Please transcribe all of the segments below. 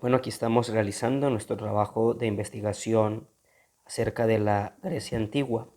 Bueno, aquí estamos realizando nuestro trabajo de investigación acerca de la Grecia antigua.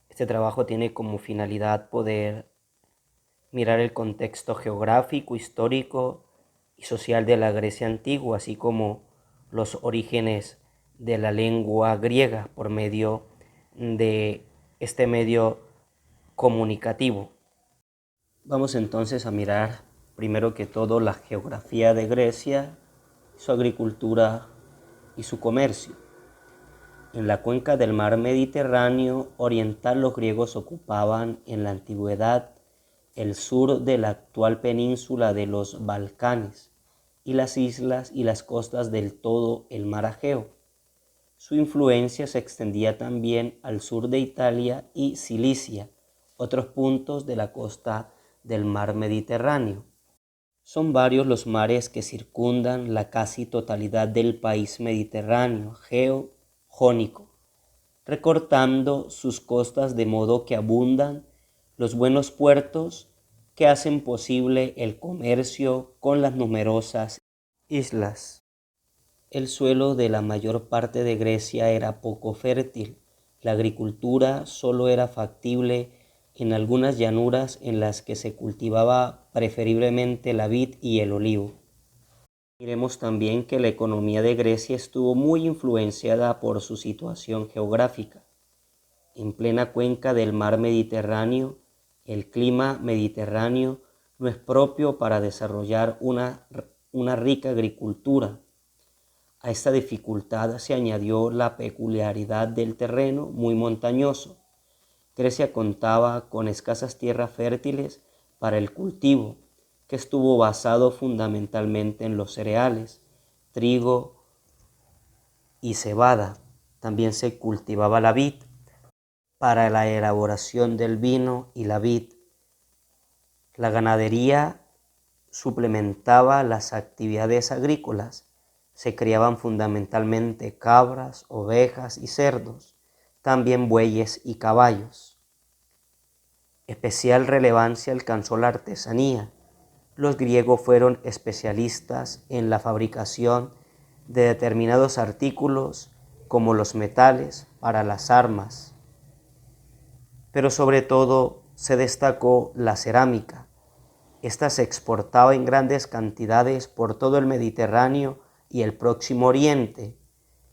Este trabajo tiene como finalidad poder mirar el contexto geográfico, histórico y social de la Grecia antigua, así como los orígenes de la lengua griega por medio de este medio comunicativo. Vamos entonces a mirar primero que todo la geografía de Grecia, su agricultura y su comercio. En la cuenca del mar Mediterráneo oriental los griegos ocupaban en la antigüedad el sur de la actual península de los Balcanes y las islas y las costas del todo el mar Egeo. Su influencia se extendía también al sur de Italia y Cilicia, otros puntos de la costa del mar Mediterráneo. Son varios los mares que circundan la casi totalidad del país mediterráneo, jónico, recortando sus costas de modo que abundan los buenos puertos que hacen posible el comercio con las numerosas islas. El suelo de la mayor parte de Grecia era poco fértil. La agricultura solo era factible en algunas llanuras en las que se cultivaba preferiblemente la vid y el olivo. Miremos también que la economía de Grecia estuvo muy influenciada por su situación geográfica. En plena cuenca del mar Mediterráneo, el clima mediterráneo no es propio para desarrollar una rica agricultura. A esta dificultad se añadió la peculiaridad del terreno muy montañoso. Grecia contaba con escasas tierras fértiles para el cultivo, que estuvo basado fundamentalmente en los cereales, trigo y cebada. También se cultivaba la vid para la elaboración del vino y la vid. La ganadería suplementaba las actividades agrícolas. Se criaban fundamentalmente cabras, ovejas y cerdos, también bueyes y caballos. Especial relevancia alcanzó la artesanía. Los griegos fueron especialistas en la fabricación de determinados artículos como los metales para las armas, pero sobre todo se destacó la cerámica. Esta se exportaba en grandes cantidades por todo el Mediterráneo y el Próximo Oriente,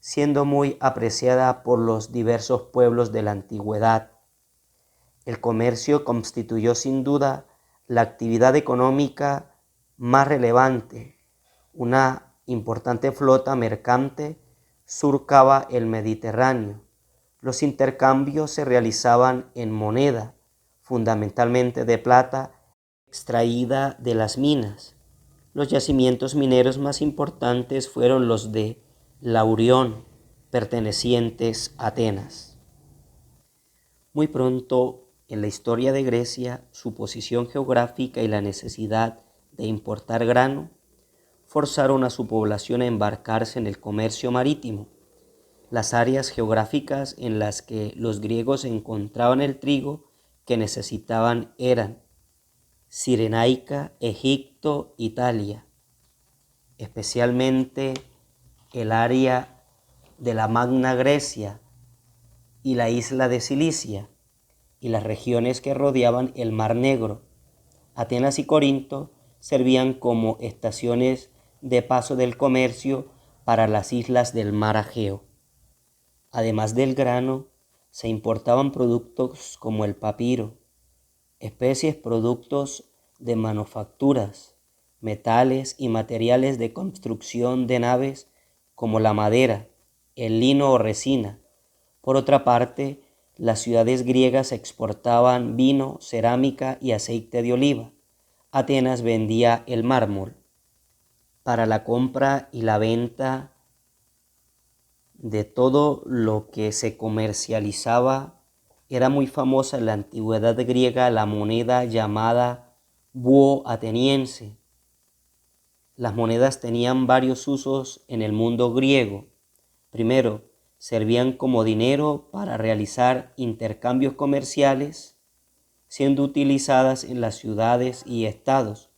siendo muy apreciada por los diversos pueblos de la antigüedad. El comercio constituyó sin duda la actividad económica más relevante. Una importante flota mercante surcaba el Mediterráneo. Los intercambios se realizaban en moneda, fundamentalmente de plata, extraída de las minas. Los yacimientos mineros más importantes fueron los de Laurión, pertenecientes a Atenas. Muy pronto, en la historia de Grecia, su posición geográfica y la necesidad de importar grano forzaron a su población a embarcarse en el comercio marítimo. Las áreas geográficas en las que los griegos encontraban el trigo que necesitaban eran Cirenaica, Egipto, Italia, especialmente el área de la Magna Grecia y la isla de Cilicia y las regiones que rodeaban el Mar Negro. Atenas y Corinto servían como estaciones de paso del comercio para las islas del Mar Egeo. Además del grano, se importaban productos como el papiro, especies, productos de manufacturas, metales y materiales de construcción de naves como la madera, el lino o resina. Por otra parte, las ciudades griegas exportaban vino, cerámica y aceite de oliva. Atenas vendía el mármol. Para la compra y la venta de todo lo que se comercializaba, era muy famosa en la antigüedad griega la moneda llamada búho ateniense. Las monedas tenían varios usos en el mundo griego. Primero, servían como dinero para realizar intercambios comerciales, siendo utilizadas en las ciudades y estados.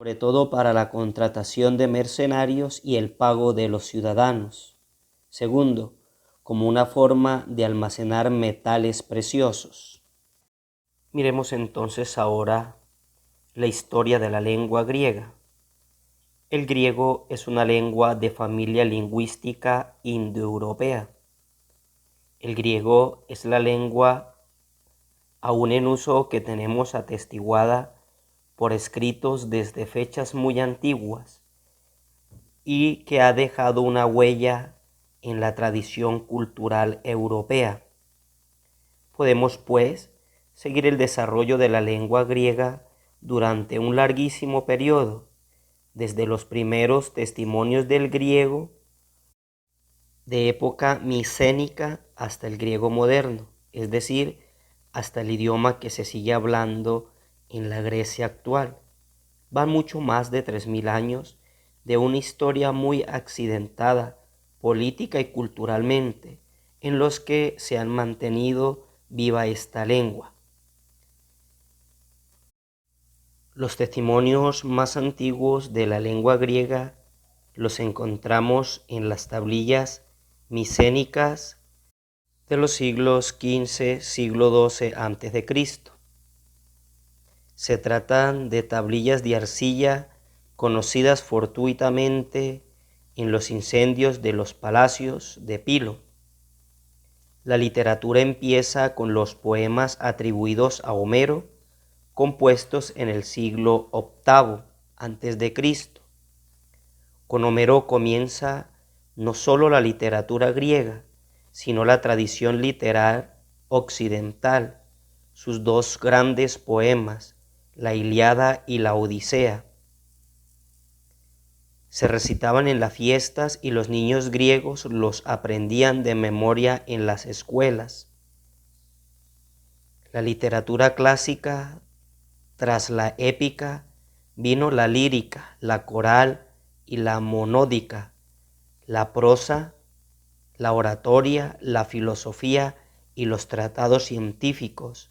sobre todo para la contratación de mercenarios y el pago de los ciudadanos. Segundo, como una forma de almacenar metales preciosos. Miremos entonces ahora la historia de la lengua griega. El griego es una lengua de familia lingüística indoeuropea. El griego es la lengua aún en uso que tenemos atestiguada por escritos desde fechas muy antiguas y que ha dejado una huella en la tradición cultural europea. Podemos, pues, seguir el desarrollo de la lengua griega durante un larguísimo periodo, desde los primeros testimonios del griego de época micénica hasta el griego moderno, es decir, hasta el idioma que se sigue hablando en la Grecia actual. Van mucho más de 3000 años de una historia muy accidentada, política y culturalmente, en los que se han mantenido viva esta lengua. Los testimonios más antiguos de la lengua griega los encontramos en las tablillas micénicas de los siglos XV, siglo XII a.C. Se tratan de tablillas de arcilla conocidas fortuitamente en los incendios de los palacios de Pilo. La literatura empieza con los poemas atribuidos a Homero, compuestos en el siglo VIII a.C. Con Homero comienza no solo la literatura griega, sino la tradición literal occidental. Sus dos grandes poemas, la Ilíada y la Odisea, se recitaban en las fiestas y los niños griegos los aprendían de memoria en las escuelas. La literatura clásica, tras la épica, vino la lírica, la coral y la monódica, la prosa, la oratoria, la filosofía y los tratados científicos,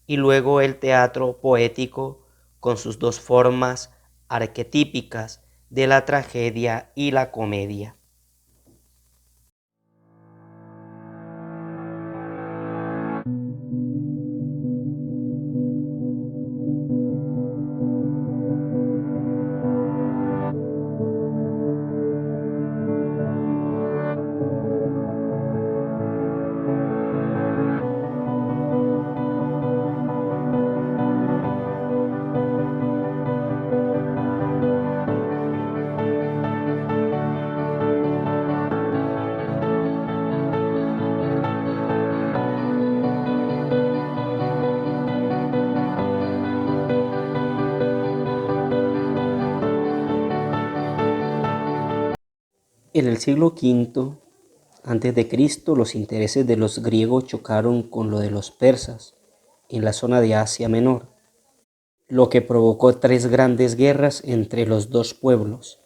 y luego el teatro poético con sus dos formas arquetípicas de la tragedia y la comedia. En el siglo V a.C., los intereses de los griegos chocaron con los de los persas en la zona de Asia Menor, lo que provocó tres grandes guerras entre los dos pueblos,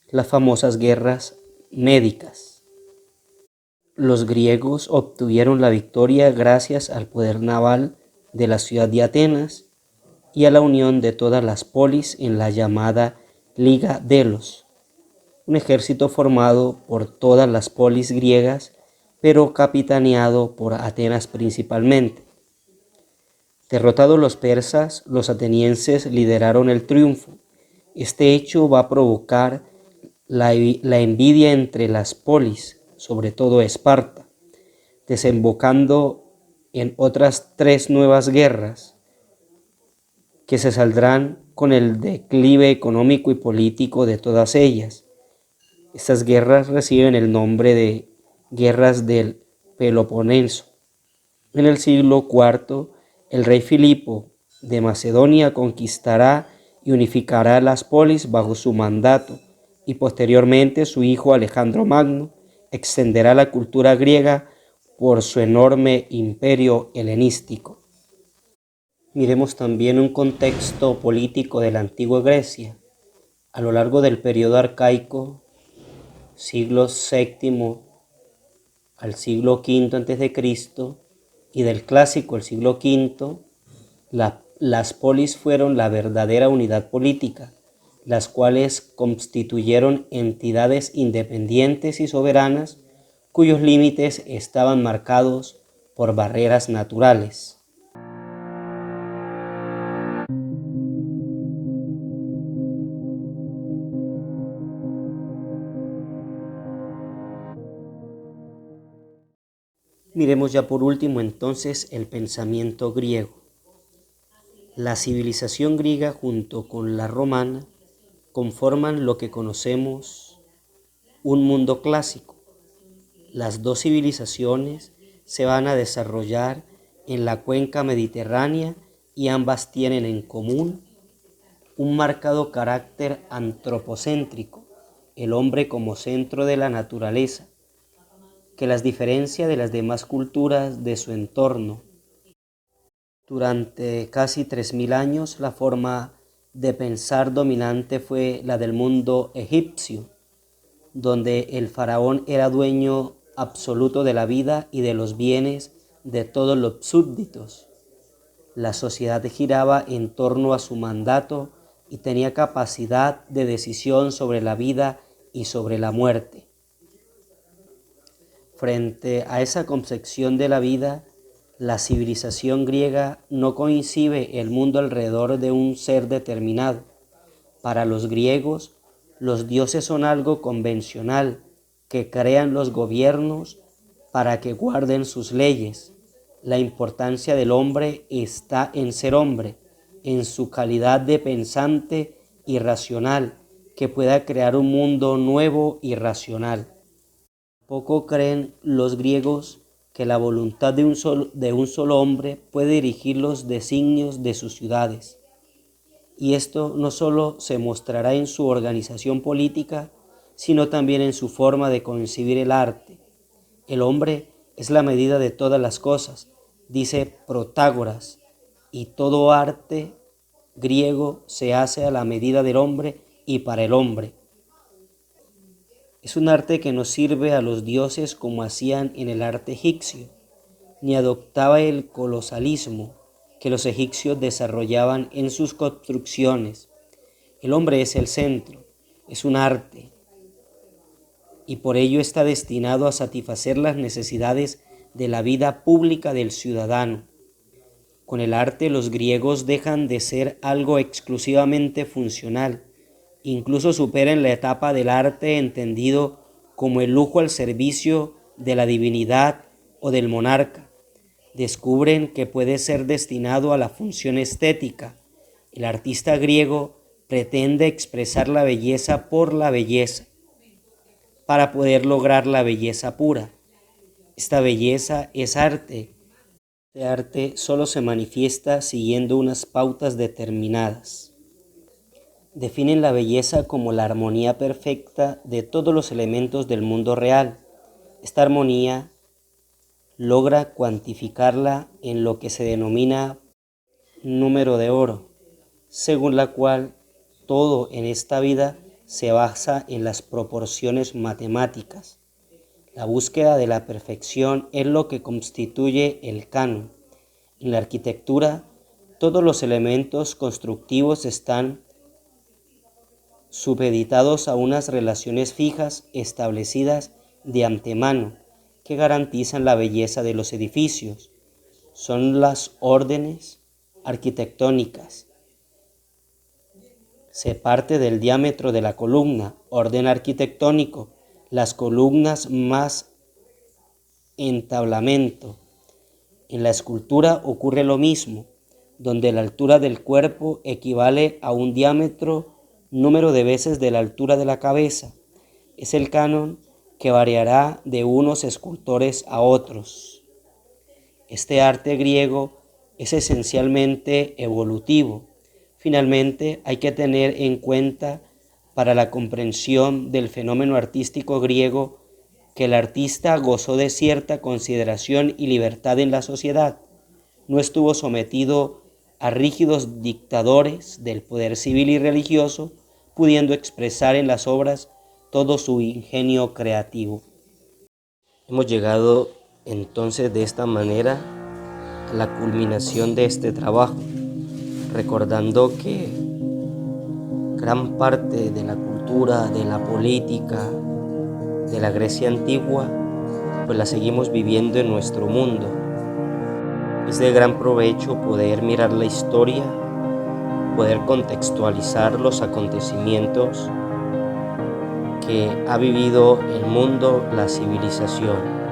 las famosas guerras médicas. Los griegos obtuvieron la victoria gracias al poder naval de la ciudad de Atenas y a la unión de todas las polis en la llamada Liga Delos, un ejército formado por todas las polis griegas, pero capitaneado por Atenas principalmente. Derrotados los persas, los atenienses lideraron el triunfo. Este hecho va a provocar la envidia entre las polis, sobre todo Esparta, desembocando en otras tres nuevas guerras que se saldrán con el declive económico y político de todas ellas. Estas guerras reciben el nombre de Guerras del Peloponeso. En el siglo IV, el rey Filipo de Macedonia conquistará y unificará las polis bajo su mandato, y posteriormente su hijo Alejandro Magno extenderá la cultura griega por su enorme imperio helenístico. Miremos también un contexto político de la antigua Grecia. A lo largo del periodo arcaico, siglo VII al siglo V a.C., y del clásico, el siglo V, las polis fueron la verdadera unidad política. las cuales constituyeron entidades independientes y soberanas cuyos límites estaban marcados por barreras naturales. Miremos ya por último entonces el pensamiento griego. La civilización griega junto con la romana conforman lo que conocemos un mundo clásico. Las dos civilizaciones se van a desarrollar en la cuenca mediterránea y ambas tienen en común un marcado carácter antropocéntrico, el hombre como centro de la naturaleza, que las diferencia de las demás culturas de su entorno. Durante casi 3000 años, la forma de pensar dominante fue la del mundo egipcio, donde el faraón era dueño absoluto de la vida y de los bienes de todos los súbditos. La sociedad giraba en torno a su mandato y tenía capacidad de decisión sobre la vida y sobre la muerte. Frente a esa concepción de la vida, la civilización griega no concibe el mundo alrededor de un ser determinado. Para los griegos, los dioses son algo convencional que crean los gobiernos para que guarden sus leyes. La importancia del hombre está en ser hombre, en su calidad de pensante y racional, que pueda crear un mundo nuevo y racional. Poco creen los griegos que la voluntad de un solo hombre puede dirigir los designios de sus ciudades. Y esto no solo se mostrará en su organización política, sino también en su forma de concebir el arte. El hombre es la medida de todas las cosas, dice Protágoras, y todo arte griego se hace a la medida del hombre y para el hombre. Es un arte que no sirve a los dioses como hacían en el arte egipcio, ni adoptaba el colosalismo que los egipcios desarrollaban en sus construcciones. El hombre es el centro, es un arte, y por ello está destinado a satisfacer las necesidades de la vida pública del ciudadano. Con el arte los griegos dejan de ser algo exclusivamente funcional, incluso superan la etapa del arte entendido como el lujo al servicio de la divinidad o del monarca. Descubren que puede ser destinado a la función estética. El artista griego pretende expresar la belleza por la belleza, para poder lograr la belleza pura. Esta belleza es arte. Este arte solo se manifiesta siguiendo unas pautas determinadas. Definen la belleza como la armonía perfecta de todos los elementos del mundo real. Esta armonía logra cuantificarla en lo que se denomina número de oro, según la cual todo en esta vida se basa en las proporciones matemáticas. La búsqueda de la perfección es lo que constituye el canon. En la arquitectura, todos los elementos constructivos están supeditados a unas relaciones fijas establecidas de antemano que garantizan la belleza de los edificios. Son las órdenes arquitectónicas. Se parte del diámetro de la columna, orden arquitectónico, las columnas más entablamento. En la escultura ocurre lo mismo, donde la altura del cuerpo equivale a un diámetro número de veces de la altura de la cabeza. Es el canon que variará de unos escultores a otros. Este arte griego es esencialmente evolutivo. Finalmente, hay que tener en cuenta para la comprensión del fenómeno artístico griego que el artista gozó de cierta consideración y libertad en la sociedad. No estuvo sometido a rígidos dictadores del poder civil y religioso, pudiendo expresar en las obras todo su ingenio creativo. Hemos llegado entonces de esta manera a la culminación de este trabajo, recordando que gran parte de la cultura, de la política, de la Grecia antigua, pues la seguimos viviendo en nuestro mundo. Es de gran provecho poder mirar la historia, poder contextualizar los acontecimientos que ha vivido el mundo, la civilización.